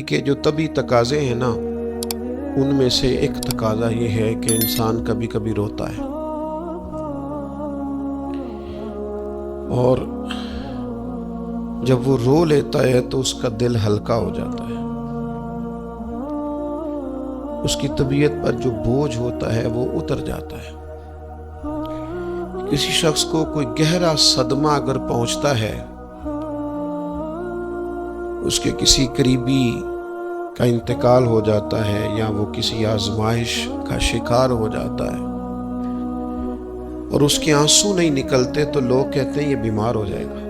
کے جو طبی تقاضے ہیں نا، ان میں سے ایک تقاضا یہ ہے کہ انسان کبھی کبھی روتا ہے، اور جب وہ رو لیتا ہے تو اس کا دل ہلکا ہو جاتا ہے، اس کی طبیعت پر جو بوجھ ہوتا ہے وہ اتر جاتا ہے۔ کسی شخص کو کوئی گہرا صدمہ اگر پہنچتا ہے، اس کے کسی قریبی کا انتقال ہو جاتا ہے یا وہ کسی آزمائش کا شکار ہو جاتا ہے اور اس کے آنسو نہیں نکلتے تو لوگ کہتے ہیں یہ بیمار ہو جائے گا۔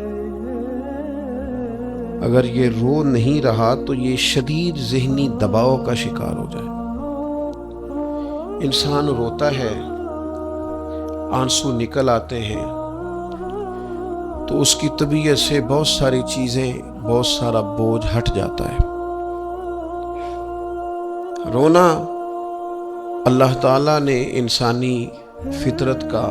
اگر یہ رو نہیں رہا تو یہ شدید ذہنی دباؤ کا شکار ہو جائے گا۔ انسان روتا ہے، آنسو نکل آتے ہیں تو اس کی طبیعت سے بہت ساری چیزیں، بہت سارا بوجھ ہٹ جاتا ہے۔ رونا اللہ تعالیٰ نے انسانی فطرت کا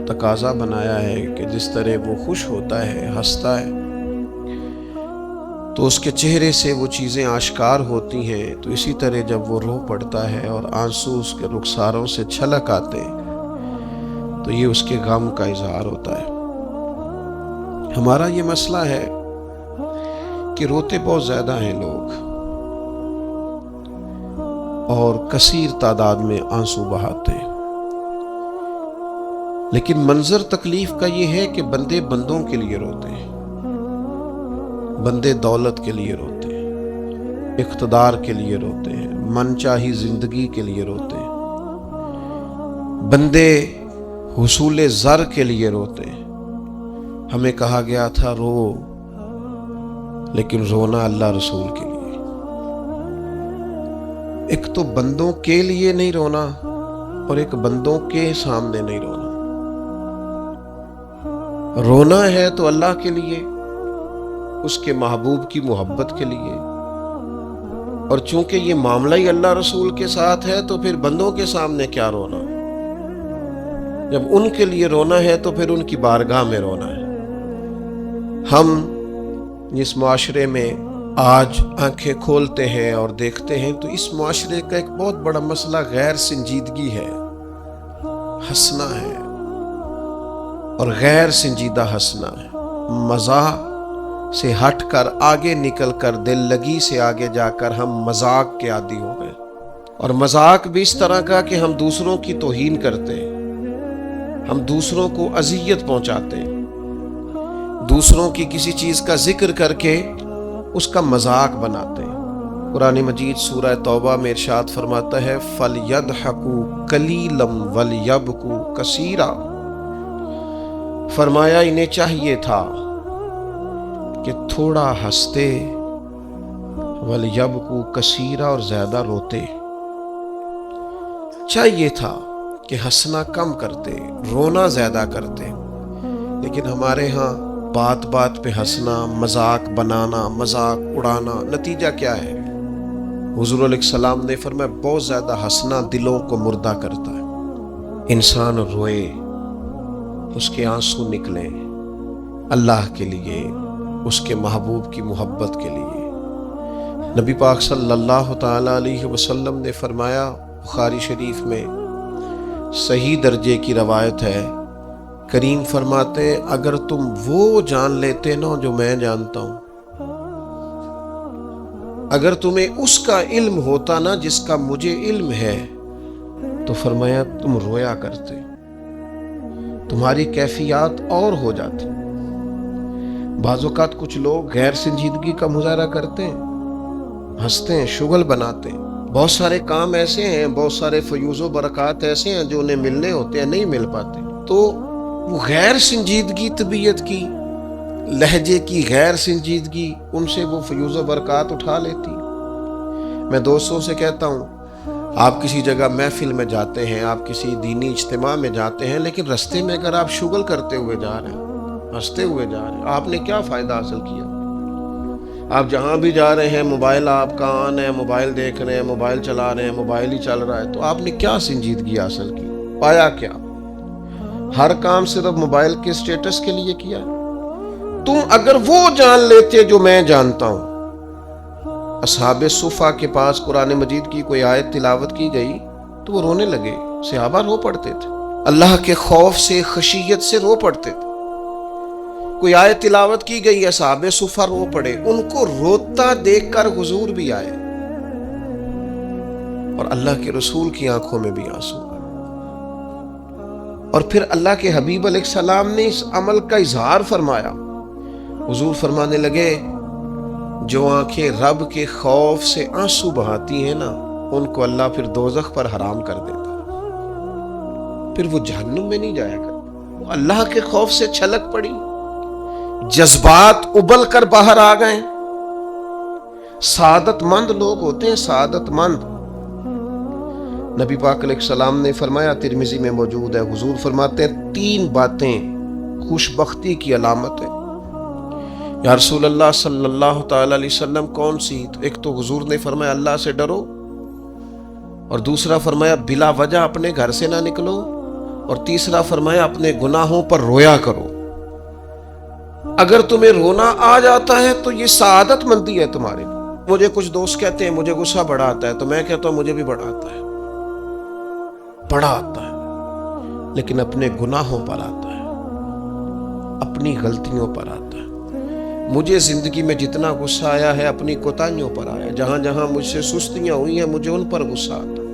تقاضا بنایا ہے کہ جس طرح وہ خوش ہوتا ہے، ہنستا ہے، تو اس کے چہرے سے وہ چیزیں آشکار ہوتی ہیں، تو اسی طرح جب وہ رو پڑتا ہے اور آنسو اس کے رخساروں سے چھلک آتے تو یہ اس کے غم کا اظہار ہوتا ہے۔ ہمارا یہ مسئلہ ہے کہ روتے بہت زیادہ ہیں لوگ اور کثیر تعداد میں آنسو بہاتے ہیں، لیکن منظر تکلیف کا یہ ہے کہ بندے بندوں کے لیے روتے ہیں، بندے دولت کے لیے روتے ہیں، اقتدار کے لیے روتے ہیں، من چاہی زندگی کے لیے روتے ہیں، بندے حصول زر کے لیے روتے ہیں۔ ہمیں کہا گیا تھا رو، لیکن رونا اللہ رسول کے لیے۔ ایک تو بندوں کے لیے نہیں رونا اور ایک بندوں کے سامنے نہیں رونا۔ رونا ہے تو اللہ کے لیے، اس کے محبوب کی محبت کے لیے، اور چونکہ یہ معاملہ ہی اللہ رسول کے ساتھ ہے تو پھر بندوں کے سامنے کیا رونا؟ جب ان کے لیے رونا ہے تو پھر ان کی بارگاہ میں رونا ہے۔ ہم جس معاشرے میں آج آنکھیں کھولتے ہیں اور دیکھتے ہیں تو اس معاشرے کا ایک بہت بڑا مسئلہ غیر سنجیدگی ہے، ہنسنا ہے، اور غیر سنجیدہ ہنسنا ہے، مزاح سے ہٹ کر آگے نکل کر دل لگی سے آگے جا کر ہم مذاق کے عادی ہو گئے، اور مذاق بھی اس طرح کا کہ ہم دوسروں کی توہین کرتے ہیں، ہم دوسروں کو اذیت پہنچاتے ہیں، دوسروں کی کسی چیز کا ذکر کر کے اس کا مذاق بناتے ہیں۔ قرآن مجید سورہ توبہ میں ارشاد فرماتا ہے فَلْيَضْحَكُوا قَلِيلًا وَلْيَبْكُوا كَثِيرًا، فرمایا انہیں چاہیے تھا کہ تھوڑا ہنستے، وَلْيَبْكُوا كَثِيرًا، اور زیادہ روتے۔ چاہیے تھا کہ ہنسنا کم کرتے، رونا زیادہ کرتے، لیکن ہمارے ہاں بات بات پہ ہنسنا، مذاق بنانا، مذاق اڑانا، نتیجہ کیا ہے؟ حضور علیہ السلام نے فرمایا بہت زیادہ ہنسنا دلوں کو مردہ کرتا ہے۔ انسان روئے، اس کے آنسو نکلیں اللہ کے لیے، اس کے محبوب کی محبت کے لیے۔ نبی پاک صلی اللہ تعالی علیہ وسلم نے فرمایا، بخاری شریف میں صحیح درجے کی روایت ہے، کریم فرماتے ہیں اگر تم وہ جان لیتے نا جو میں جانتا ہوں، اگر تمہیں اس کا علم ہوتا نا جس کا مجھے علم ہے، تو فرمایا تم رویا کرتے، تمہاری کیفیات اور ہو جاتی۔ بعض اوقات کچھ لوگ غیر سنجیدگی کا مظاہرہ کرتے ہیں، ہنستے ہیں، شغل بناتے ہیں، بہت سارے کام ایسے ہیں، بہت سارے فیوز و برکات ایسے ہیں جو انہیں ملنے ہوتے ہیں، نہیں مل پاتے، تو وہ غیر سنجیدگی طبیعت کی، لہجے کی غیر سنجیدگی، ان سے وہ فیوز و برکات اٹھا لیتی۔ میں دوستوں سے کہتا ہوں، آپ کسی جگہ محفل میں جاتے ہیں، آپ کسی دینی اجتماع میں جاتے ہیں، لیکن رستے میں اگر آپ شغل کرتے ہوئے جا رہے ہیں، ہنستے ہوئے جا رہے ہیں، آپ نے کیا فائدہ حاصل کیا؟ آپ جہاں بھی جا رہے ہیں، موبائل آپ کا آن ہے، موبائل دیکھ رہے ہیں، موبائل چلا رہے ہیں، موبائل ہی چل رہا ہے، تو آپ نے کیا سنجیدگی حاصل کی؟ پایا کیا؟ ہر کام صرف موبائل کے سٹیٹس کے لیے کیا؟ تم اگر وہ جان لیتے جو میں جانتا ہوں، اصحاب صفا کے پاس قرآن مجید کی کوئی آیت تلاوت کی گئی تو وہ رونے لگے، صحابہ رو پڑتے تھے، اللہ کے خوف سے، خشیت سے رو پڑتے تھے۔ کوئی آیت تلاوت کی گئی، اصحاب صفا رو پڑے، ان کو روتا دیکھ کر حضور بھی آئے اور اللہ کے رسول کی آنکھوں میں بھی آنسو آئے۔ اور پھر اللہ کے حبیب علیہ السلام نے اس عمل کا اظہار فرمایا۔ حضور فرمانے لگے، جو آنکھیں رب کے خوف سے آنسو بہاتی ہیں نا، ان کو اللہ پھر دوزخ پر حرام کر دیتا ہے، پھر وہ جہنم میں نہیں جایا کرتا۔ وہ اللہ کے خوف سے چھلک پڑی، جذبات ابل کر باہر آ گئے۔ سعادت مند لوگ ہوتے ہیں، سعادت مند۔ نبی پاک علیہ السلام نے فرمایا، ترمذی میں موجود ہے، حضور فرماتے ہیں 3 باتیں خوش بختی کی علامت ہے۔ یا رسول اللہ صلی اللہ تعالی علیہ وسلم کون سی؟ تو ایک تو حضور نے فرمایا اللہ سے ڈرو، اور دوسرا فرمایا بلا وجہ اپنے گھر سے نہ نکلو، اور تیسرا فرمایا اپنے گناہوں پر رویا کرو۔ اگر تمہیں رونا آ جاتا ہے تو یہ سعادت مندی ہے تمہارے لیے۔ مجھے کچھ دوست کہتے ہیں مجھے غصہ بڑا آتا ہے، تو میں کہتا ہوں مجھے بھی بڑا آتا ہے، بڑا آتا ہے، لیکن اپنے گناہوں پر آتا ہے، اپنی غلطیوں پر آتا ہے۔ مجھے زندگی میں جتنا غصہ آیا ہے اپنی کوتاہیوں پر آیا، جہاں جہاں مجھ سے سستیاں ہوئی ہیں مجھے ان پر غصہ آتا ہے۔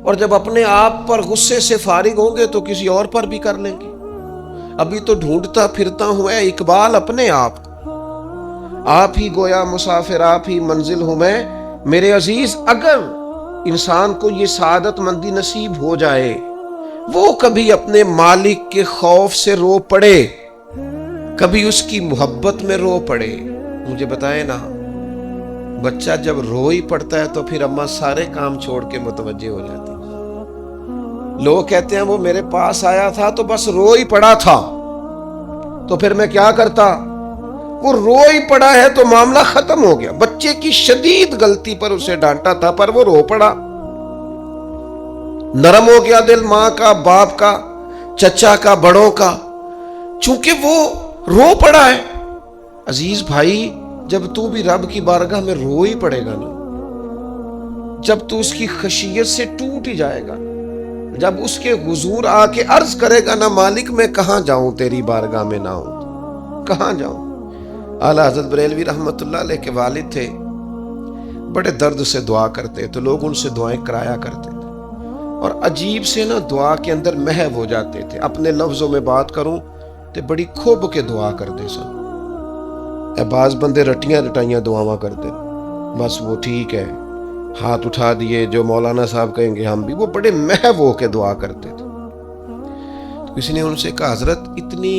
اور جب اپنے آپ پر غصے سے فارغ ہوں گے تو کسی اور پر بھی کر لیں گے۔ ابھی تو ڈھونڈتا پھرتا ہوں اے اقبال اپنے آپ کو، آپ ہی گویا مسافر، آپ ہی منزل ہوں میں۔ میرے عزیز، اگر انسان کو یہ سعادت مندی نصیب ہو جائے، وہ کبھی اپنے مالک کے خوف سے رو پڑے، کبھی اس کی محبت میں رو پڑے۔ مجھے بتائے نا، بچہ جب رو ہی پڑتا ہے تو پھر اماں سارے کام چھوڑ کے متوجہ ہو جاتی۔ لوگ کہتے ہیں وہ میرے پاس آیا تھا تو بس رو ہی پڑا تھا، تو پھر میں کیا کرتا؟ وہ رو ہی پڑا ہے تو معاملہ ختم ہو گیا۔ بچے کی شدید غلطی پر اسے ڈانٹا تھا پر وہ رو پڑا، نرم ہو گیا دل ماں کا، باپ کا، چچا کا، بڑوں کا، چونکہ وہ رو پڑا ہے۔ عزیز بھائی، جب تو بھی رب کی بارگاہ میں رو ہی پڑے گا نا، جب تو اس کی خشیت سے ٹوٹ ہی جائے گا، جب اس کے حضور آ کے عرض کرے گا نا، مالک میں کہاں جاؤں تیری بارگاہ میں نہ ہوں، کہاں جاؤں؟ اعلیٰ حضرت بریلوی رحمت اللہ علیہ کے والد تھے، بڑے درد سے دعا کرتے تو لوگ ان سے دعائیں کرایا کرتے تھے، اور عجیب سے نا دعا کے اندر محو ہو جاتے تھے۔ اپنے لفظوں میں بات کروں تے بڑی کھوب کے دعا کرتے سن۔ اے بعض بندے رٹیاں رٹائیاں دعاواں کرتے، بس وہ ٹھیک ہے، ہاتھ اٹھا دیے، جو مولانا صاحب کہیں گے ہم بھی، وہ بڑے محو ہو کے دعا کرتے تھے۔ تو کسی نے ان سے کہا، حضرت اتنی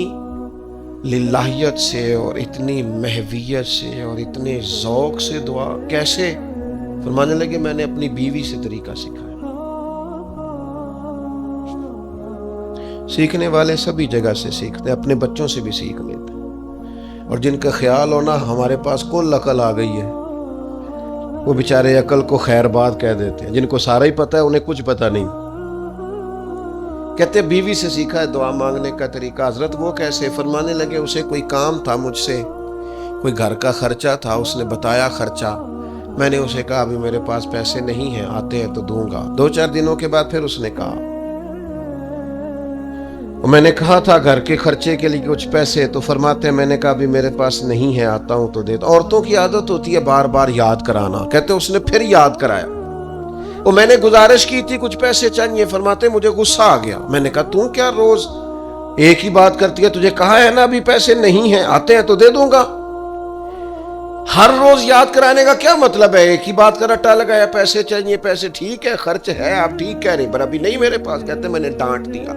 للہیت سے اور اتنی محویت سے اور اتنے ذوق سے دعا کیسے؟ فرمانے لگے، میں نے اپنی بیوی سے طریقہ سیکھا ہے۔ سیکھنے والے سبھی جگہ سے سیکھتے، اپنے بچوں سے بھی سیکھ لیتے، اور جن کا خیال ہونا ہمارے پاس کل عقل آ گئی ہے، وہ بیچارے عقل کو خیر بات کہہ دیتے ہیں۔ جن کو سارا ہی پتہ ہے انہیں کچھ پتہ نہیں، کہتے بیوی سے سیکھا ہے دعا مانگنے کا طریقہ۔ حضرت وہ کیسے؟ فرمانے لگے، اسے کوئی کام تھا مجھ سے، کوئی گھر کا خرچہ تھا، اس نے بتایا خرچہ، میں نے اسے کہا ابھی میرے پاس پیسے نہیں ہیں، آتے ہیں تو دوں گا۔ 2-4 دنوں کے بعد پھر اس نے کہا، میں نے کہا تھا گھر کے خرچے کے لیے کچھ پیسے، تو فرماتے ہیں میں نے کہا ابھی میرے پاس نہیں ہے، آتا ہوں تو دیتا۔ عورتوں کی عادت ہوتی ہے بار بار یاد کرانا، کہتے اس نے پھر یاد کرایا، وہ میں نے گزارش کی تھی کچھ پیسے چاہیے، فرماتے مجھے غصہ آ گیا۔ میں نے کہا تو کیا روز ایک ہی بات کرتی ہے، تجھے کہا ہے نا ابھی پیسے نہیں ہیں، آتے ہیں تو دے دوں گا۔ ہر روز یاد کرانے کا کیا مطلب ہے؟ ایک ہی بات کا رٹا لگایا، پیسے چاہیے، پیسے ٹھیک ہے، خرچ ہے، آپ ٹھیک کہہ رہے، پر ابھی نہیں میرے پاس۔ کہتے میں نے ڈانٹ دیا۔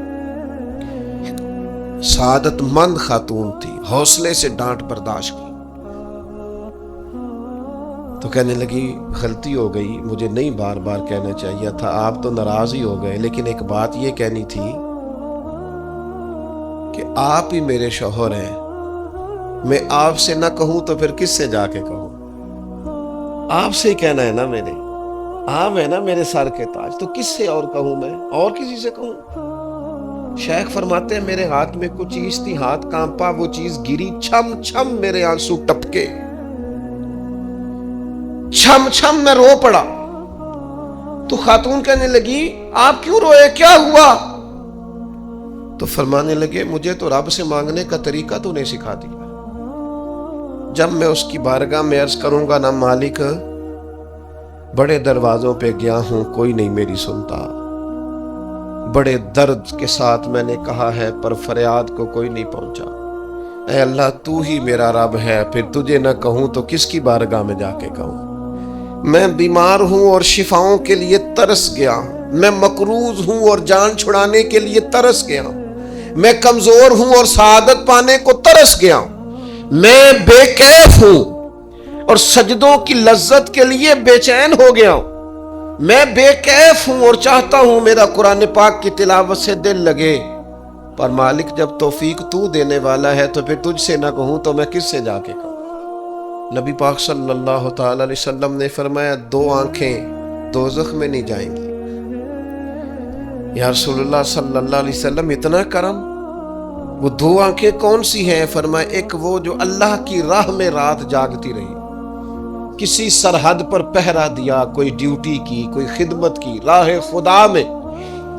سعادت مند خاتون تھی، حوصلے سے ڈانٹ برداشت کی۔ تو کہنے لگی غلطی ہو گئی، مجھے نہیں بار بار کہنا چاہیے تھا، آپ تو ناراض ہی ہو گئے، لیکن ایک بات یہ کہنی تھی کہ آپ ہی میرے شوہر ہیں، میں آپ سے نہ کہوں تو پھر کس سے جا کے کہوں؟ آپ سے ہی کہنا ہے نا، میرے آپ ہے نا میرے سر کے تاج، تو کس سے اور کہوں؟ میں اور کسی سے کہوں؟ شیخ فرماتے ہیں میرے ہاتھ میں کچھ چیز تھی، ہاتھ کانپا، وہ چیز گری، چھم چھم میرے آنسو ٹپکے۔ چھم چھم میں رو پڑا. تو خاتون کہنے لگی آپ کیوں روئے, کیا ہوا؟ تو فرمانے لگے مجھے تو رب سے مانگنے کا طریقہ تو نہیں سکھا دیا. جب میں اس کی بارگاہ میں عرض کروں گا نا مالک بڑے دروازوں پہ گیا ہوں کوئی نہیں میری سنتا, بڑے درد کے ساتھ میں نے کہا ہے پر فریاد کو کوئی نہیں پہنچا, اے اللہ تو ہی میرا رب ہے, پھر تجھے نہ کہوں تو کس کی بارگاہ میں جا کے کہوں. میں بیمار ہوں اور شفاؤں کے لیے ترس گیا ہوں, میں مقروض ہوں اور جان چھڑانے کے لیے ترس گیا ہوں, میں کمزور ہوں اور سعادت پانے کو ترس گیا ہوں, میں بے کیف ہوں اور سجدوں کی لذت کے لیے بے چین ہو گیا ہوں, میں بے کیف ہوں اور چاہتا ہوں میرا قرآن پاک کی تلاوت سے دل لگے, پر مالک جب توفیق تو دینے والا ہے تو پھر تجھ سے نہ کہوں تو میں کس سے جا کے کہوں. نبی پاک صلی اللہ تعالی علیہ وسلم نے فرمایا 2 آنکھیں دوزخ میں نہیں جائیں گی. یا رسول اللہ صلی اللہ علیہ وسلم اتنا کرم, وہ 2 آنکھیں کون سی ہیں؟ فرمایا ایک وہ جو اللہ کی راہ میں رات جاگتی رہی, کسی سرحد پر پہرا دیا, کوئی ڈیوٹی کی, کوئی خدمت کی راہ خدا میں,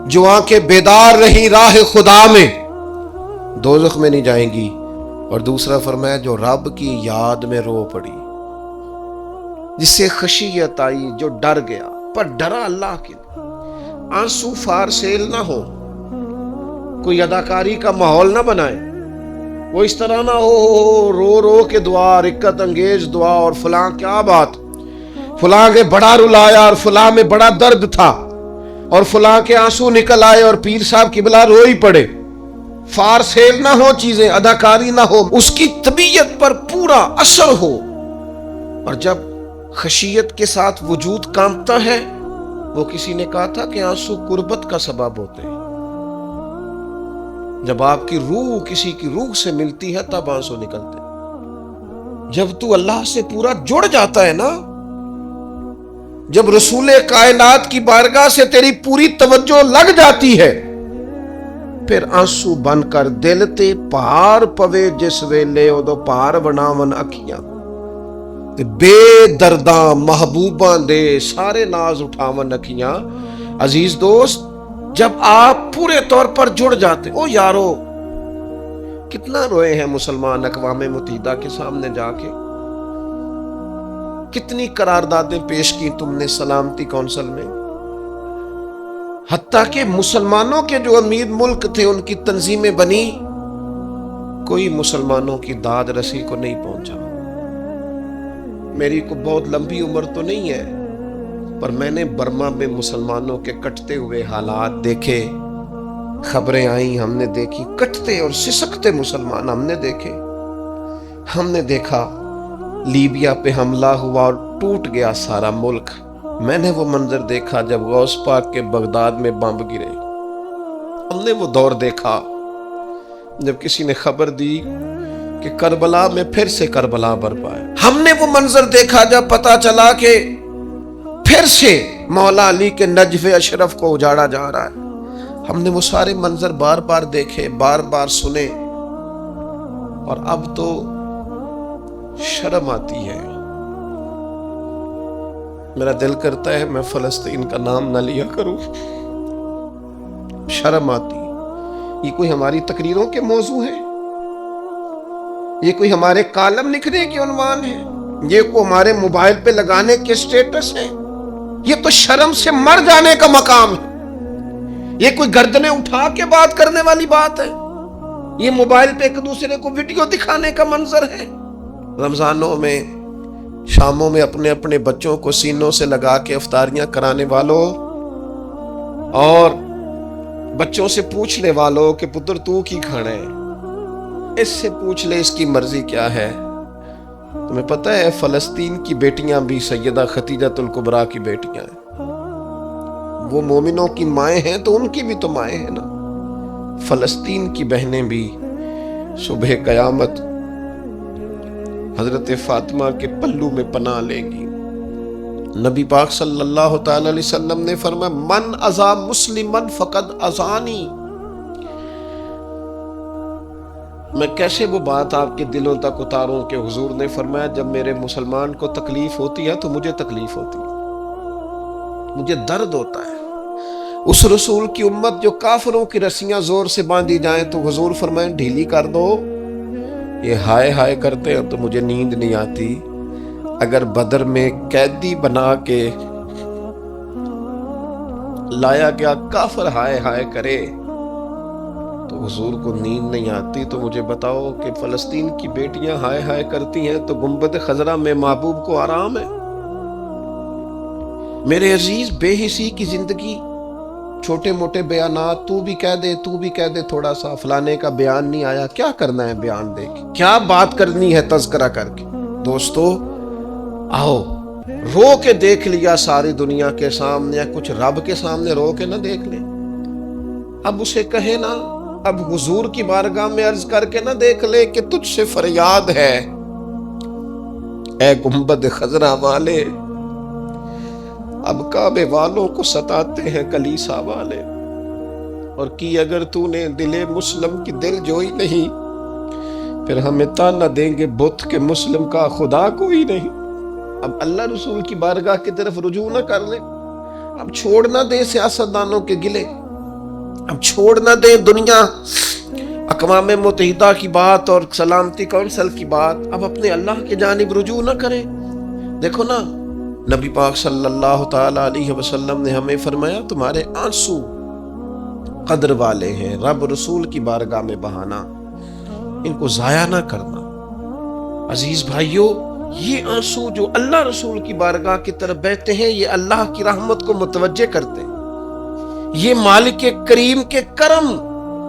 جو آنکھیں بیدار رہی راہ خدا میں دوزخ میں نہیں جائیں گی. اور دوسرا فرمایا جو رب کی یاد میں رو پڑی, جس سے خشیت آئی, جو ڈر گیا پر ڈرا اللہ کے لیے, آنسو فارسیل نہ ہو, کوئی اداکاری کا ماحول نہ بنائے, وہ اس طرح نہ ہو رو رو کے دعا, رقت انگیز دعا, اور فلاں کیا بات, فلاں کے بڑا رلایا اور فلاں میں بڑا درد تھا اور فلاں کے آنسو نکل آئے اور پیر صاحب قبلہ رو ہی پڑے. فارسیل نہ ہو چیزیں, اداکاری نہ ہو, اس کی طبیعت پر پورا اثر ہو. اور جب خشیت کے ساتھ وجود کانپتا ہے, وہ کسی نے کہا تھا کہ آنسو قربت کا سبب ہوتے ہیں. جب آپ کی روح کسی کی روح سے ملتی ہے تب آنسو نکلتے ہیں. جب تو اللہ سے پورا جڑ جاتا ہے نا, جب رسول کائنات کی بارگاہ سے تیری پوری توجہ لگ جاتی ہے, پھر آنسو بن کر دل تے پار پوے جس ویلے ادو پار بناون اکھیاں, بے درداں محبوباں دے سارے ناز اٹھاون اکھیاں. عزیز دوست, جب آپ پورے طور پر جڑ جاتے, او یارو کتنا روئے ہیں مسلمان اقوام متحدہ کے سامنے جا کے, کتنی قراردادیں پیش کی تم نے سلامتی کونسل میں, حتیٰ کہ مسلمانوں کے جو امیر ملک تھے ان کی تنظیمیں بنی, کوئی مسلمانوں کی داد رسی کو نہیں پہنچا. میری کو بہت لمبی عمر تو نہیں ہے, پر میں نے برما میں مسلمانوں کے کٹتے ہوئے حالات دیکھے, خبریں آئیں, ہم نے دیکھی کٹتے اور سسکتے مسلمان ہم نے دیکھے. ہم نے دیکھا لیبیا پہ حملہ ہوا اور ٹوٹ گیا سارا ملک. میں نے وہ منظر دیکھا جب غوث پاک کے بغداد میں بمب گرے. ہم نے وہ دور دیکھا جب کسی نے خبر دی کہ کربلا میں پھر سے کربلا برپا ہے. ہم نے وہ منظر دیکھا جب پتا چلا کہ پھر سے مولا علی کے نجف اشرف کو اجاڑا جا رہا ہے. ہم نے وہ سارے منظر بار بار دیکھے, بار بار سنے, اور اب تو شرم آتی ہے. میرا دل کرتا ہے میں فلسطین کا نام نہ لیا کروں, شرم آتی. یہ کوئی ہماری تقریروں کے موضوع ہے, یہ کوئی ہمارے کالم لکھنے کے عنوان ہے, یہ کوئی ہمارے موبائل پہ لگانے کے سٹیٹس ہے. یہ تو شرم سے مر جانے کا مقام ہے. یہ کوئی گردنیں اٹھا کے بات کرنے والی بات ہے. یہ موبائل پہ ایک دوسرے کو ویڈیو دکھانے کا منظر ہے. رمضانوں میں شاموں میں اپنے اپنے بچوں کو سینوں سے لگا کے افطاریاں کرانے والوں, اور بچوں سے پوچھنے والوں کہ پتر تو کی کھانا ہے, اس سے پوچھ لے اس کی مرضی کیا ہے. تمہیں پتہ ہے فلسطین کی بیٹیاں بھی سیدہ ختیجۃ الکبریٰ کی بیٹیاں ہیں. وہ مومنوں کی مائیں ہیں تو ان کی بھی تو مائیں ہیں نا. فلسطین کی بہنیں بھی صبح قیامت حضرت فاطمہ کے پلو میں پناہ لیں گی. نبی پاک صلی اللہ تعالی علیہ وسلم نے فرمایا من اذا مسلمن فقد اذانی, میں کیسے وہ بات آپ کے دلوں تک اتاروں کہ حضور نے فرمایا جب میرے مسلمان کو تکلیف ہوتی ہے تو مجھے تکلیف ہوتی ہے، مجھے درد ہوتا ہے۔ اس رسول کی امت جو کافروں کی رسیاں زور سے باندھی جائیں تو حضور فرمائیں ڈھیلی کر دو، یہ ہائے ہائے کرتے ہیں تو مجھے نیند نہیں آتی۔ اگر بدر میں قیدی بنا کے لایا گیا کافر ہائے ہائے کرے تو حضور کو نیند نہیں آتی، تو مجھے بتاؤ کہ فلسطین کی بیٹیاں ہائے ہائے کرتی ہیں تو گنبد خضرا میں محبوب کو آرام ہے؟ میرے عزیز، بے حسی کی زندگی، چھوٹے موٹے بیانات، تو بھی کہہ دے تھوڑا سا فلانے کا بیان نہیں آیا، کیا کرنا ہے بیان دے کے، کیا بات کرنی ہے تذکرہ کر کے؟ دوستو آؤ، رو کے دیکھ لیا ساری دنیا کے سامنے، کچھ رب کے سامنے رو کے نہ دیکھ لیں؟ اب اسے کہے نا، اب حضور کی بارگاہ میں عرض کر کے نہ دیکھ لے کہ تجھ سے فریاد ہے اے گنبد خضرا والے، اب کعبے والوں کو ستاتے ہیں کلیسا والے، اور کی اگر تو نے دل مسلم کی دل جوئی نہیں، پھر ہمیں تانا دیں گے بت کہ مسلم کا خدا کوئی نہیں۔ اب اللہ رسول کی بارگاہ کی طرف رجوع نہ کر لیں، اب چھوڑ نہ دیں سیاستدانوں کے گلے، اب چھوڑ نہ دیں دنیا اقوام متحدہ کی بات اور سلامتی کونسل کی بات، اب اپنے اللہ کی جانب رجوع نہ کریں۔ دیکھو نا، نبی پاک صلی اللہ تعالی علیہ وسلم نے ہمیں فرمایا تمہارے آنسو قدر والے ہیں، رب رسول کی بارگاہ میں بہانا، ان کو ضائع نہ کرنا۔ عزیز بھائیو، یہ آنسو جو اللہ رسول کی بارگاہ کی طرف بہتے ہیں، یہ اللہ کی رحمت کو متوجہ کرتے ہیں، یہ مالک کریم کے کرم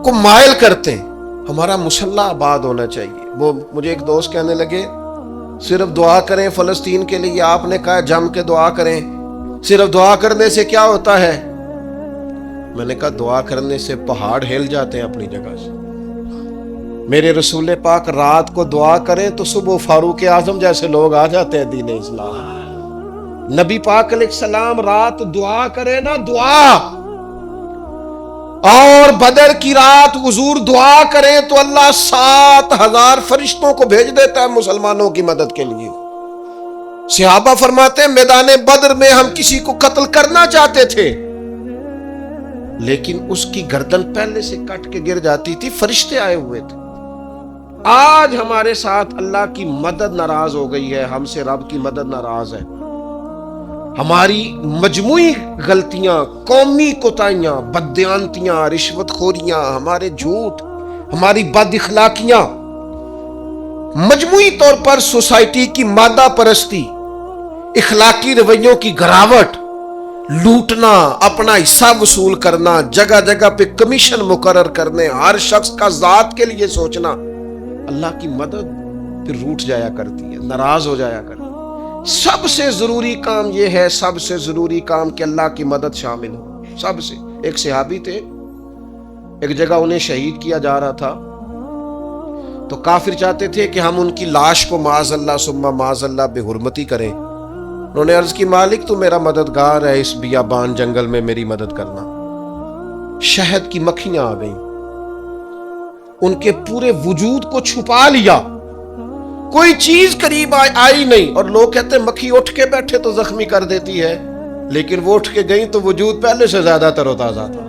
کو مائل کرتے ہیں۔ ہمارا مسلح آباد ہونا چاہیے۔ وہ مجھے ایک دوست کہنے لگے صرف دعا کریں فلسطین کے لیے، آپ نے کہا جم کے دعا کریں، صرف دعا کرنے سے کیا ہوتا ہے؟ میں نے کہا دعا کرنے سے پہاڑ ہل جاتے ہیں اپنی جگہ سے۔ میرے رسول پاک رات کو دعا کریں تو صبح فاروق اعظم جیسے لوگ آ جاتے ہیں دین اسلام۔ نبی پاک علیہ السلام رات دعا کریں نا، دعا، اور بدر کی رات حضور دعا کریں تو اللہ 7,000 فرشتوں کو بھیج دیتا ہے مسلمانوں کی مدد کے لیے۔ صحابہ فرماتے ہیں میدان بدر میں ہم کسی کو قتل کرنا چاہتے تھے، لیکن اس کی گردن پہلے سے کٹ کے گر جاتی تھی، فرشتے آئے ہوئے تھے۔ آج ہمارے ساتھ اللہ کی مدد ناراض ہو گئی ہے، ہم سے رب کی مدد ناراض ہے۔ ہماری مجموعی غلطیاں، قومی کوتاہیاں، بددیانتیاں، رشوت خوریاں، ہمارے جھوٹ، ہماری بد اخلاقیاں، مجموعی طور پر سوسائٹی کی مادہ پرستی، اخلاقی رویوں کی گراوٹ، لوٹنا، اپنا حصہ وصول کرنا، جگہ جگہ پہ کمیشن مقرر کرنے، ہر شخص کا ذات کے لیے سوچنا، اللہ کی مدد پھر روٹ جایا کرتی ہے، ناراض ہو جایا کرتی ہے۔ سب سے ضروری کام یہ ہے، سب سے ضروری کام کہ اللہ کی مدد شامل ہو۔ سب سے، ایک صحابی تھے، ایک جگہ انہیں شہید کیا جا رہا تھا، تو کافر چاہتے تھے کہ ہم ان کی لاش کو معاذ اللہ ثم معاذ اللہ بے حرمتی کریں۔ انہوں نے عرض کی مالک تو میرا مددگار ہے، اس بیابان جنگل میں میری مدد کرنا۔ شہد کی مکھیاں آ گئیں، ان کے پورے وجود کو چھپا لیا، کوئی چیز قریب آئی نہیں، اور لوگ کہتے ہیں مکھی اٹھ کے بیٹھے تو زخمی کر دیتی ہے، لیکن وہ اٹھ کے گئیں تو وجود پہلے سے زیادہ تر و تازہ تھا۔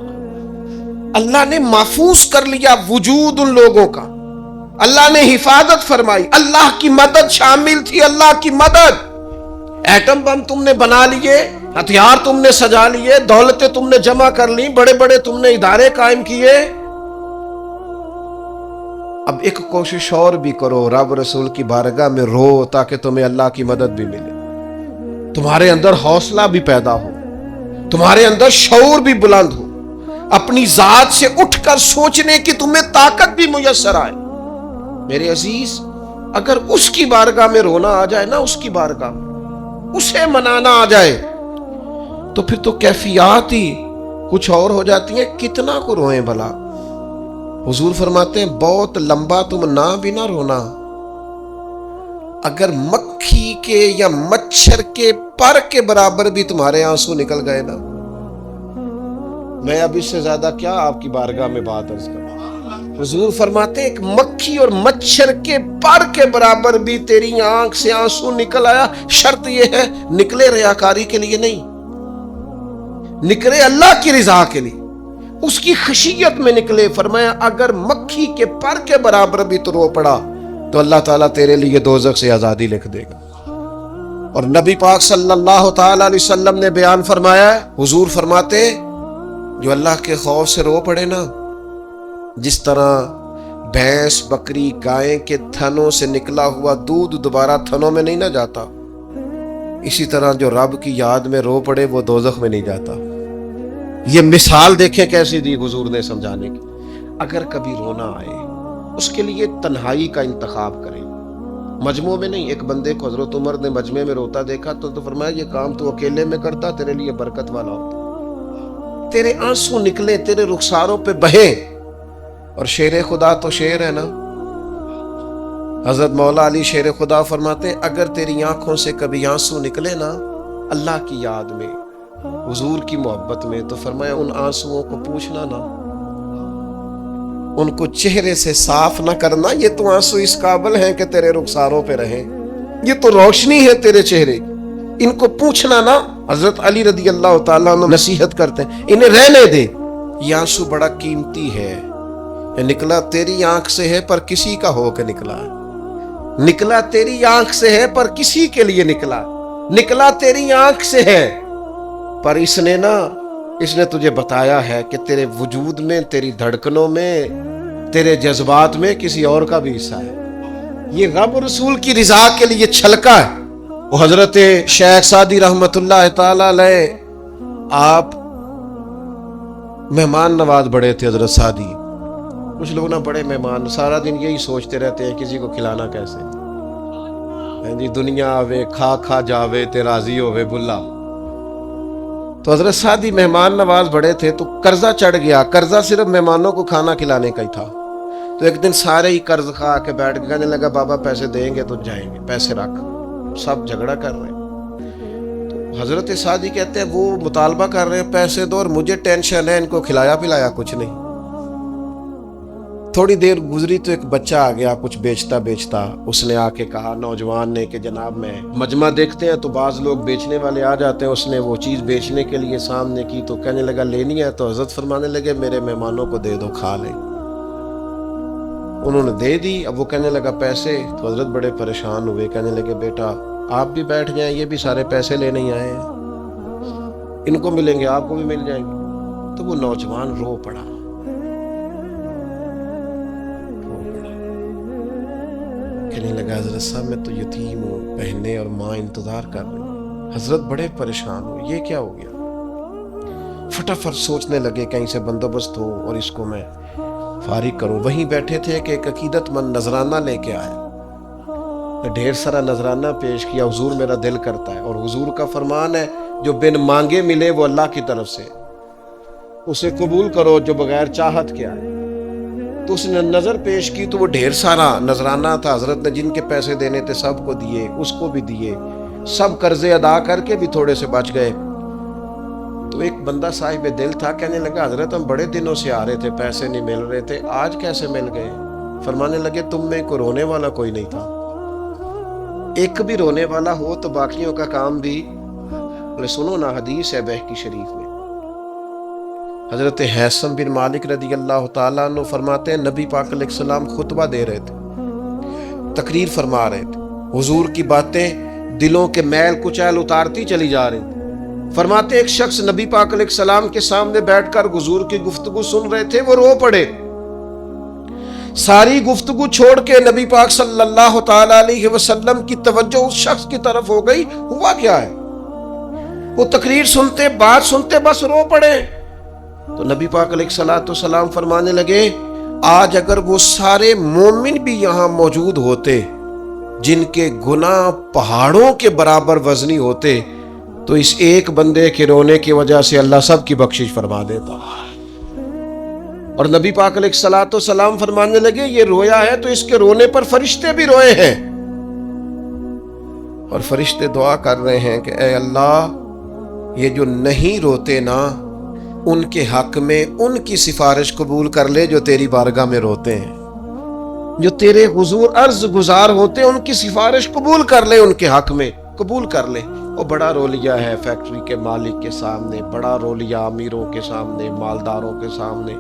اللہ نے محفوظ کر لیا وجود ان لوگوں کا، اللہ نے حفاظت فرمائی، اللہ کی مدد شامل تھی، اللہ کی مدد۔ ایٹم بم تم نے بنا لیے، ہتھیار تم نے سجا لیے، دولتیں تم نے جمع کر لی، بڑے بڑے تم نے ادارے قائم کیے، اب ایک کوشش اور بھی کرو، رب رسول کی بارگاہ میں رو تاکہ تمہیں اللہ کی مدد بھی ملے، تمہارے اندر حوصلہ بھی پیدا ہو، تمہارے اندر شعور بھی بلند ہو، اپنی ذات سے اٹھ کر سوچنے کی تمہیں طاقت بھی میسر آئے۔ میرے عزیز، اگر اس کی بارگاہ میں رونا آ جائے نا، اس کی بارگاہ میں اسے منانا آ جائے، تو پھر تو کیفیات ہی کچھ اور ہو جاتی ہیں۔ کتنا کو روئیں بھلا؟ حضور فرماتے ہیں بہت لمبا تم نہ بھی نہ رونا، اگر مکھی کے یا مچھر کے پر کے برابر بھی تمہارے آنسو نکل گئے نا، میں اب اس سے زیادہ کیا آپ کی بارگاہ میں بات عرض کروں۔ حضور فرماتے ایک مکھی اور مچھر کے پر کے برابر بھی تیری آنکھ سے آنسو نکل آیا، شرط یہ ہے نکلے ریاکاری کے لیے نہیں، نکلے اللہ کی رضا کے لیے، اس کی خشیت میں نکلے۔ فرمایا اگر مکھی کے پر کے برابر بھی تو رو پڑا تو اللہ تعالیٰ تیرے لیے دوزخ سے آزادی لکھ دے گا۔ اور نبی پاک صلی اللہ تعالی علیہ وسلم نے بیان فرمایا ہے، حضور فرماتے جو اللہ کے خوف سے رو پڑے نا، جس طرح بھینس بکری گائے کے تھنوں سے نکلا ہوا دودھ دوبارہ تھنوں میں نہیں نہ جاتا، اسی طرح جو رب کی یاد میں رو پڑے وہ دوزخ میں نہیں جاتا۔ یہ مثال دیکھیں کیسی دی حضور نے سمجھانے کی۔ اگر کبھی رونا آئے اس کے لیے تنہائی کا انتخاب کریں، مجموع میں نہیں۔ ایک بندے کو حضرت عمر نے مجمع میں روتا دیکھا تو فرمایا یہ کام تو اکیلے میں کرتا تیرے لیے برکت والا ہوتا، تیرے آنسو نکلے، تیرے رخساروں پہ بہیں۔ اور شیر خدا تو شیر ہے نا، حضرت مولا علی شیر خدا فرماتے ہیں اگر تیری آنکھوں سے کبھی آنسو نکلے نا اللہ کی یاد میں، حضور کی محبت میں، تو فرمایا ان آنسوؤں کو پوچھنا نا، ان کو چہرے سے صاف نہ کرنا، یہ تو آنسو اس قابل ہیں کہ تیرے رخساروں پہ رہیں، یہ تو روشنی ہے تیرے چہرے، ان کو پوچھنا نا۔ حضرت علی رضی اللہ تعالیٰ عنہ نصیحت کرتے ہیں انہیں رہنے دے، یہ آنسو بڑا قیمتی ہے، یہ نکلا تیری آنکھ سے ہے پر کسی کا ہو کے نکلا ہے، نکلا تیری آنکھ سے ہے پر کسی کے لیے نکلا، نکلا تیری آنکھ سے ہے پر اس نے تجھے بتایا ہے کہ تیرے وجود میں، تیری دھڑکنوں میں، تیرے جذبات میں کسی اور کا بھی حصہ ہے۔ یہ رب رسول کی رضا کے لیے چھلکا ہے۔ وہ حضرت شیخ سعدی رحمت اللہ تعالی علیہ آپ مہمان نواز بڑے تھے حضرت سعدی۔ کچھ لوگ نا بڑے مہمان سارا دن یہی سوچتے رہتے ہیں کسی کو کھلانا کیسے، جی دنیا آوے کھا کھا جاوے تے راضی ہووے بلا۔ تو حضرت سعدی مہمان نواز بڑے تھے تو قرضہ چڑھ گیا، قرضہ صرف مہمانوں کو کھانا کھلانے کا ہی تھا۔ تو ایک دن سارے ہی قرض کھا کے بیٹھ کے کہنے لگا بابا پیسے دیں گے تو جائیں گے، پیسے رکھ، سب جھگڑا کر رہے ہیں۔ تو حضرت سعدی کہتے ہیں وہ مطالبہ کر رہے ہیں پیسے دو اور مجھے ٹینشن ہے، ان کو کھلایا پلایا کچھ نہیں۔ تھوڑی دیر گزری تو ایک بچہ آ گیا کچھ بیچتا بیچتا، اس نے آ کے کہا نوجوان نے کہ جناب میں مجمع دیکھتے ہیں تو بعض لوگ بیچنے والے آ جاتے ہیں، اس نے وہ چیز بیچنے کے لیے سامنے کی تو کہنے لگا لینی ہے، تو حضرت فرمانے لگے میرے مہمانوں کو دے دو کھا لیں۔ انہوں نے دے دی، اب وہ کہنے لگا پیسے، تو حضرت بڑے پریشان ہوئے، کہنے لگے بیٹا آپ بھی بیٹھ جائیں، یہ بھی سارے پیسے لینے ہی آئے ہیں، ان کو ملیں گے آپ کو بھی مل جائیں گے۔ تو وہ نوجوان رو پڑا، کہنے لگا حضرت صاحب میں تو یتیم ہوں، بہنیں اور ماں انتظار کر رہی ہیں۔ حضرت بڑے پریشان ہوئے، یہ کیا ہو گیا؟ فٹافٹ سوچنے لگے کہیں سے بندوبست ہو اور اس کو میں فارغ کروں۔ وہیں بیٹھے تھے کہ ایک عقیدت مند نذرانہ لے کے آیا، ڈھیر سارا نذرانہ پیش کیا، حضور میرا دل کرتا ہے، اور حضور کا فرمان ہے جو بن مانگے ملے وہ اللہ کی طرف سے، اسے قبول کرو جو بغیر چاہت کے آئے۔ تو اس نے نظر پیش کی تو وہ ڈھیر سارا نذرانہ تھا، حضرت نے جن کے پیسے دینے تھے سب کو دیے، اس کو بھی دیے، سب قرضے ادا کر کے بھی تھوڑے سے بچ گئے۔ تو ایک بندہ صاحب دل تھا، کہنے لگا حضرت ہم بڑے دنوں سے آ رہے تھے، پیسے نہیں مل رہے تھے، آج کیسے مل گئے؟ فرمانے لگے تم میں کو رونے والا کوئی نہیں تھا، ایک بھی رونے والا ہو تو باقیوں کا کام بھی سنو نا، حدیث ہے بہقی شریف میں، حضرت حیثم بن مالک رضی اللہ تعالیٰ عنہ فرماتے ہیں نبی پاک علیہ السلام خطبہ دے رہے تھے، تقریر فرما رہے تھے، حضور کی باتیں دلوں کے میل کچیل اتارتی چلی جا رہی تھی۔ فرماتے ایک شخص نبی پاک علیہ السلام کے سامنے بیٹھ کر حضور کی گفتگو سن رہے تھے، وہ رو پڑے، ساری گفتگو چھوڑ کے نبی پاک صلی اللہ تعالی علیہ وسلم کی توجہ اس شخص کی طرف ہو گئی۔ ہوا کیا ہے؟ وہ تقریر سنتے، بات سنتے بس رو پڑے۔ تو نبی پاک علیہ السلام فرمانے لگے آج اگر وہ سارے مومن بھی یہاں موجود ہوتے جن کے گناہ پہاڑوں کے برابر وزنی ہوتے تو اس ایک بندے کے رونے کی وجہ سے اللہ سب کی بخشش فرما دیتا۔ اور نبی پاک علیہ السلام فرمانے لگے یہ رویا ہے تو اس کے رونے پر فرشتے بھی روئے ہیں، اور فرشتے دعا کر رہے ہیں کہ اے اللہ یہ جو نہیں روتے نا ان کے حق میں ان کی سفارش قبول کر لے جو تیری بارگاہ میں روتے ہیں، جو تیرے حضور عرض گزار ہوتے ہیں، ان کی سفارش قبول کر لے، ان کے حق میں قبول کر لے۔ وہ بڑا رولیہ ہے فیکٹری کے مالک کے سامنے، بڑا رولیہ امیروں کے سامنے، مالداروں کے سامنے،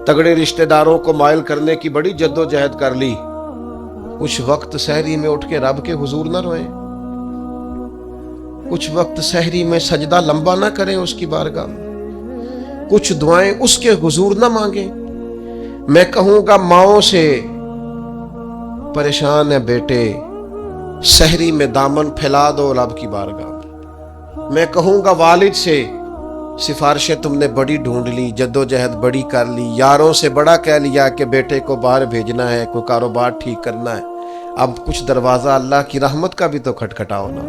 تگڑے رشتہ داروں کو مائل کرنے کی بڑی جد و جہد کر لی۔ کچھ وقت سحری میں اٹھ کے رب کے حضور نہ روئیں، کچھ وقت سحری میں سجدہ لمبا نہ کریں اس کی بارگاہ میں، کچھ دعائیں اس کے حضور نہ مانگیں۔ میں کہوں گا ماؤں سے، پریشان ہے بیٹے، سحری میں دامن پھیلا دو رب کی بارگاہ میں۔ میں کہوں گا والد سے، سفارشیں تم نے بڑی ڈھونڈ لی، جد و جہد بڑی کر لی، یاروں سے بڑا کہہ لیا کہ بیٹے کو باہر بھیجنا ہے، کوئی کاروبار ٹھیک کرنا ہے، اب کچھ دروازہ اللہ کی رحمت کا بھی تو کھٹکھٹاؤ نا۔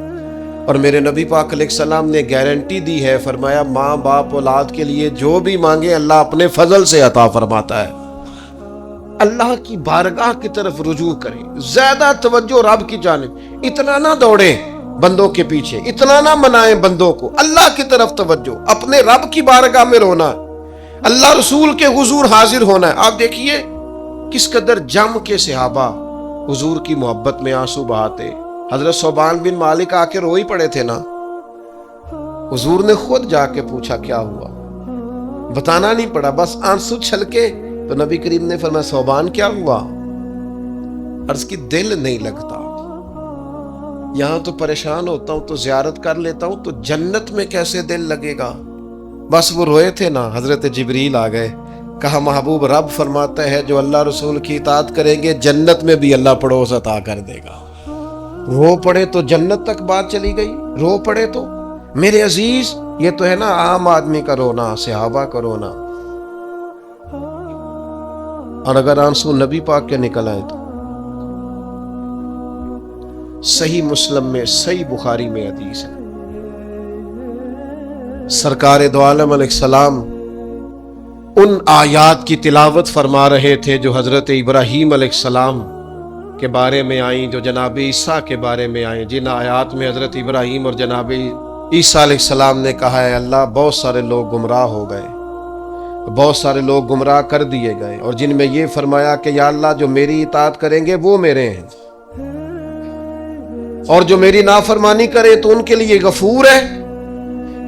اور میرے نبی پاک علیہ السلام نے گارنٹی دی ہے، فرمایا ماں باپ اولاد کے لیے جو بھی مانگے اللہ اپنے فضل سے عطا فرماتا ہے۔ اللہ کی بارگاہ کی طرف رجوع کریں، زیادہ توجہ رب کی جانب، اتنا نہ دوڑیں بندوں کے پیچھے، اتنا نہ منائیں بندوں کو، اللہ کی طرف توجہ، اپنے رب کی بارگاہ میں رونا، اللہ رسول کے حضور حاضر ہونا ہے۔ آپ دیکھیے کس قدر جم کے صحابہ حضور کی محبت میں آنسو بہاتے۔ حضرت ثوبان بن مالک آ کے رو ہی پڑے تھے نا، حضور نے خود جا کے پوچھا کیا ہوا، بتانا نہیں پڑا، بس آنسو چھلکے تو نبی کریم نے فرمایا ثوبان کیا ہوا؟ عرض کی دل نہیں لگتا، یہاں تو پریشان ہوتا ہوں تو زیارت کر لیتا ہوں تو جنت میں کیسے دل لگے گا؟ بس وہ روئے تھے نا، حضرت جبریل آ گئے، کہا محبوب رب فرماتا ہے جو اللہ رسول کی اطاعت کریں گے جنت میں بھی اللہ پڑوس عطا کر دے گا۔ رو پڑے تو جنت تک بات چلی گئی، رو پڑے تو میرے عزیز یہ تو ہے نا عام آدمی کا رونا، صحابہ کا رونا۔ اور اگر آنسو نبی پاک کے نکل آئے تو صحیح مسلم میں، صحیح بخاری میں حدیث ہے، سرکار دو عالم علیہ السلام ان آیات کی تلاوت فرما رہے تھے جو حضرت ابراہیم علیہ السلام کے بارے میں آئیں، جو جناب عیسیٰ کے بارے میں آئیں، جن آیات میں حضرت ابراہیم اور جناب عیسیٰ علیہ السلام نے کہا ہے اللہ بہت سارے لوگ گمراہ ہو گئے، بہت سارے لوگ گمراہ کر دیے گئے، اور جن میں یہ فرمایا کہ یا اللہ جو میری اطاعت کریں گے وہ میرے ہیں، اور جو میری نافرمانی کرے تو ان کے لیے غفور ہے۔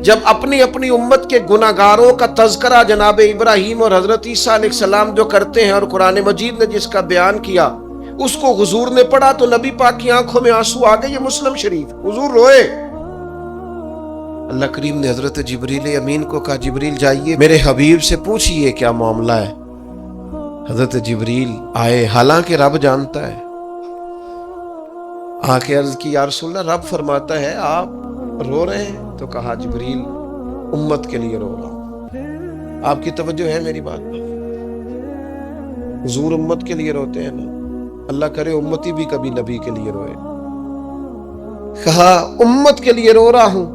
جب اپنی اپنی امت کے گناہگاروں کا تذکرہ جناب ابراہیم اور حضرت عیسیٰ علیہ السلام جو کرتے ہیں، اور قرآن مجید نے جس کا بیان کیا اس کو حضور نے پڑھا تو نبی پاک کی آنکھوں میں آنسو آ گئے۔ یہ مسلم شریف، حضور روئے۔ اللہ کریم نے حضرت جبریل امین کو کہا جبریل جائیے میرے حبیب سے پوچھئے کیا معاملہ ہے۔ حضرت جبریل آئے، حالانکہ رب جانتا ہے، آ کے عرض کی یا رسول اللہ رب فرماتا ہے آپ رو رہے ہیں، تو کہا جبریل امت کے لیے رو رہا ہوں۔ آپ کی توجہ ہے میری بات پر؟ حضور امت کے لیے روتے ہیں نا، اللہ کرے امتی بھی کبھی نبی کے لیے روئے۔ کہا امت کے لیے رو رہا ہوں،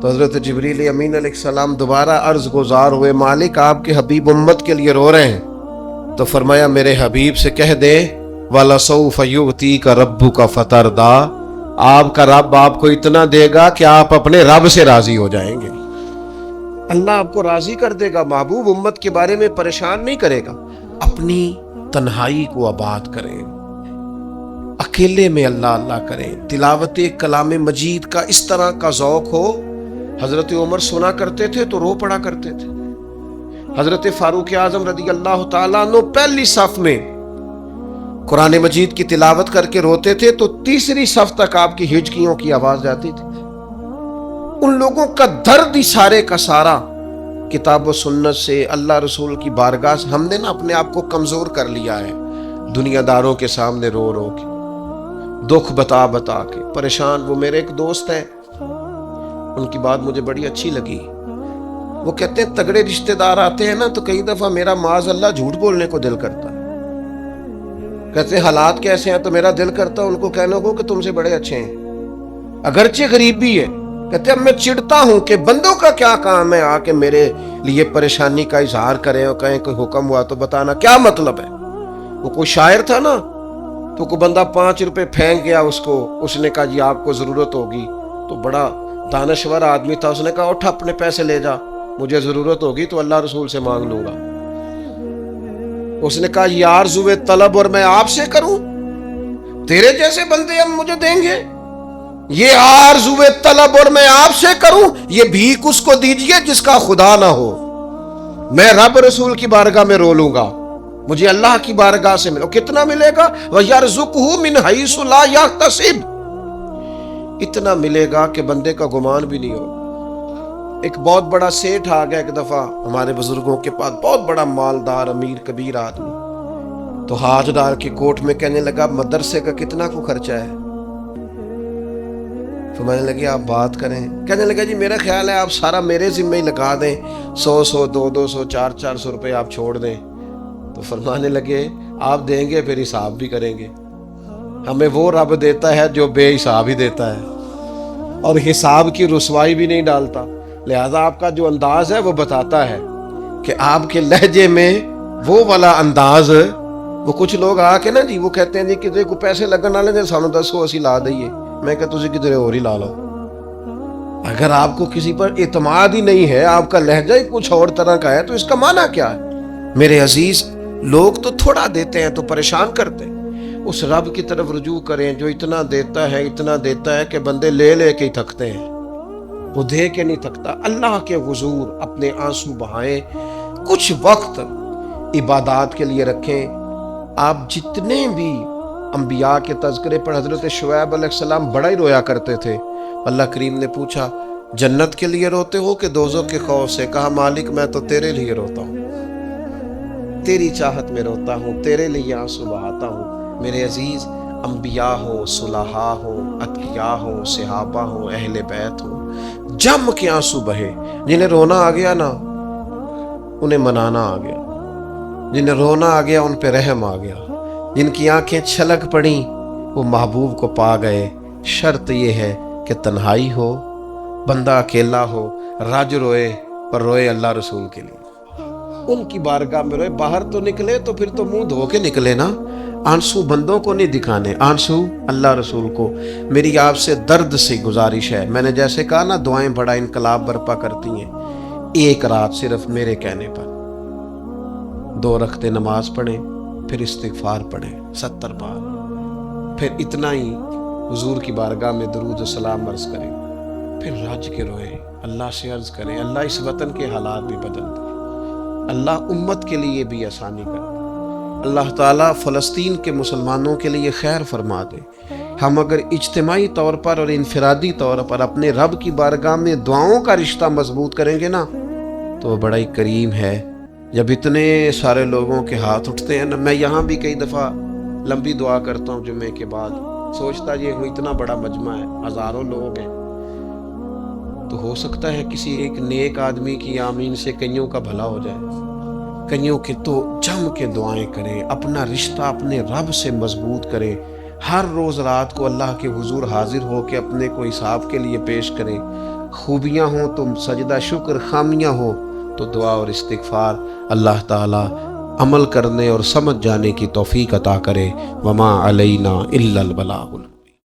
تو حضرت جبریل امین علیہ السلام دوبارہ عرض گزار ہوئے مالک آپ کے حبیب امت کے لیے رو رہے ہیں، تو فرمایا میرے حبیب سے کہہ دے وَلَسَوْفَ يُؤْتِيكَ رَبُّكَ فَتَرْضَىٰ، آپ کا رب آپ کو اتنا دے گا کہ آپ اپنے رب سے راضی ہو جائیں گے۔ اللہ آپ کو راضی کر دے گا، محبوب امت کے بارے میں پریشان نہیں کرے گا۔ اپنی تنہائی کو آباد کریں، اکیلے میں اللہ اللہ کریں، تلاوت کلام مجید کا اس طرح کا ذوق ہو۔ حضرت عمر سنا کرتے تھے تو رو پڑا کرتے تھے، حضرت فاروق اعظم رضی اللہ تعالیٰ عنہ پہلی صف میں قرآن مجید کی تلاوت کر کے روتے تھے تو تیسری صف تک آپ کی ہچکیوں کی آواز جاتی تھی۔ ان لوگوں کا درد ہی سارے کا سارا کتاب و سنت سے، اللہ رسول کی بارگاہ سے ہم نے نا اپنے آپ کو کمزور کر لیا ہے، دنیا داروں کے سامنے رو رو کے، دکھ بتا بتا کے پریشان۔ وہ میرے ایک دوست ہیں، ان کی بات مجھے بڑی اچھی لگی، وہ کہتے ہیں تگڑے رشتہ دار آتے ہیں نا تو کئی دفعہ میرا معاذ اللہ جھوٹ بولنے کو دل کرتا ہے، کہتے ہیں حالات کیسے ہیں تو میرا دل کرتا ہے ان کو کہنے کو کہ تم سے بڑے اچھے ہیں، اگرچہ غریب بھی ہے۔ کہتے ہیں میں چڑھتا ہوں کہ بندوں کا کیا کام ہے آ کے میرے لیے پریشانی کا اظہار کریں اور کہیں کوئی حکم ہوا تو بتانا، کیا مطلب ہے؟ وہ کوئی شاعر تھا نا، تو کوئی بندہ 5 روپے پھینک گیا اس کو، اس نے کہا جی آپ کو ضرورت ہوگی، تو بڑا دانشور آدمی تھا، اس نے کہا اٹھ اپنے پیسے لے جا، مجھے ضرورت ہوگی تو اللہ رسول سے مانگ لوں گا۔ اس نے کہا یہ آرزو طلب اور میں آپ سے کروں؟ تیرے جیسے بندے ہم مجھے دیں گے؟ یہ آرزو طلب اور میں آپ سے کروں؟ یہ بھیک اس کو دیجئے جس کا خدا نہ ہو۔ میں رب رسول کی بارگاہ میں رو لوں گا، مجھے اللہ کی بارگاہ سے ملو۔ کتنا ملے گا؟ وَيَرْزُقْهُ مِنْ حَيْثُ لَا يَحْتَسِبُ، اتنا ملے گا کہ بندے کا گمان بھی نہیں ہو۔ ایک بہت بڑا سیٹھ آ گیا ایک دفعہ ہمارے بزرگوں کے پاس، بہت بڑا مالدار امیر کبیر آدمی، تو ہاتھ ڈال کے کوٹ میں کہنے لگا مدرسے کا کتنا کو خرچہ ہے؟ تو میں نے لگی آپ بات کریں، کہنے لگا جی میرا خیال ہے آپ سارا میرے ذمہ ہی لگا دیں، 100 200 400 روپے آپ چھوڑ دیں۔ تو فرمانے لگے آپ دیں گے پھر حساب بھی کریں گے، ہمیں وہ رب دیتا ہے جو بے حساب ہی دیتا ہے اور حساب کی رسوائی بھی نہیں ڈالتا، لہذا آپ کا جو انداز ہے وہ بتاتا ہے کہ آپ کے لہجے میں وہ والا انداز۔ وہ کچھ لوگ آ کے نا جی وہ کہتے ہیں جی کدھر کو پیسے لگن والے نے سانو 10 اسی لا دئیے، میں کہتا تسی کدھر اور ہی لا لو۔ اگر آپ کو کسی پر اعتماد ہی نہیں ہے، آپ کا لہجہ ہی کچھ اور طرح کا ہے، تو اس کا معنی کیا ہے؟ میرے عزیز، لوگ تو تھوڑا دیتے ہیں تو پریشان کرتے ہیں، اس رب کی طرف رجوع کریں جو اتنا دیتا ہے کہ بندے لے لے کے ہی تھکتے ہیں، وہ دے کے نہیں تھکتا۔ اللہ کے حضور اپنے آنسو بہائیں، کچھ وقت عبادات کے لیے رکھیں۔ آپ جتنے بھی انبیاء کے تذکرے پر، حضرت شعیب علیہ السلام بڑا ہی رویا کرتے تھے۔ اللہ کریم نے پوچھا جنت کے لیے روتے ہو کہ دوزخ کے خوف سے؟ کہا مالک میں تو تیرے لیے روتا ہوں، تیری چاہت میں روتا ہوں، تیرے لیے آنسو بہاتا ہوں۔ میرے عزیز، انبیاء ہو، صلحاء ہو، اتقیاء ہو، صحابہ ہو، اہل بیت ہو، جم کے آنسو بہے۔ جنہیں رونا آ گیا نا انہیں منانا آ گیا، جنہیں رونا آ گیا ان پہ رحم آ گیا، جن کی آنکھیں چھلک پڑیں وہ محبوب کو پا گئے۔ شرط یہ ہے کہ تنہائی ہو، بندہ اکیلا ہو، رج روئے پر روئے اللہ رسول کے لیے، ان کی بارگاہ میں روئے۔ باہر تو نکلے تو پھر تو منہ دھو کے نکلے نا، آنسو بندوں کو نہیں دکھانے، آنسو اللہ رسول کو۔ میری آپ سے درد سے گزارش ہے، میں نے جیسے کہا نا دعائیں بڑا انقلاب برپا کرتی ہیں، ایک رات صرف میرے کہنے پر 2 رکعتیں نماز پڑھیں، پھر استغفار پڑھیں 70 بار، پھر اتنا ہی حضور کی بارگاہ میں درود و سلام عرض کریں، پھر رج کے روئیں، اللہ سے عرض کریں اللہ اس وطن کے حالات بھی بدل دے، اللہ امت کے لیے بھی آسانی کر دے، اللہ تعالیٰ فلسطین کے مسلمانوں کے لیے خیر فرما دے۔ ہم اگر اجتماعی طور پر اور انفرادی طور پر اپنے رب کی بارگاہ میں دعاؤں کا رشتہ مضبوط کریں گے نا تو وہ بڑا ہی کریم ہے۔ جب اتنے سارے لوگوں کے ہاتھ اٹھتے ہیں نا، میں یہاں بھی کئی دفعہ لمبی دعا کرتا ہوں جمعے کے بعد، سوچتا یہ ہوں اتنا بڑا مجمع ہے، ہزاروں لوگ ہیں، تو ہو سکتا ہے کسی ایک نیک آدمی کی آمین سے کئیوں کا بھلا ہو جائے۔ کئیوں کے تو جم کے دعائیں کریں، اپنا رشتہ اپنے رب سے مضبوط کریں، ہر روز رات کو اللہ کے حضور حاضر ہو کے اپنے کو حساب کے لیے پیش کریں۔ خوبیاں ہوں تو سجدہ شکر، خامیاں ہوں تو دعا اور استغفار۔ اللہ تعالی عمل کرنے اور سمجھ جانے کی توفیق عطا کرے۔ وما علینا الا البلاغ۔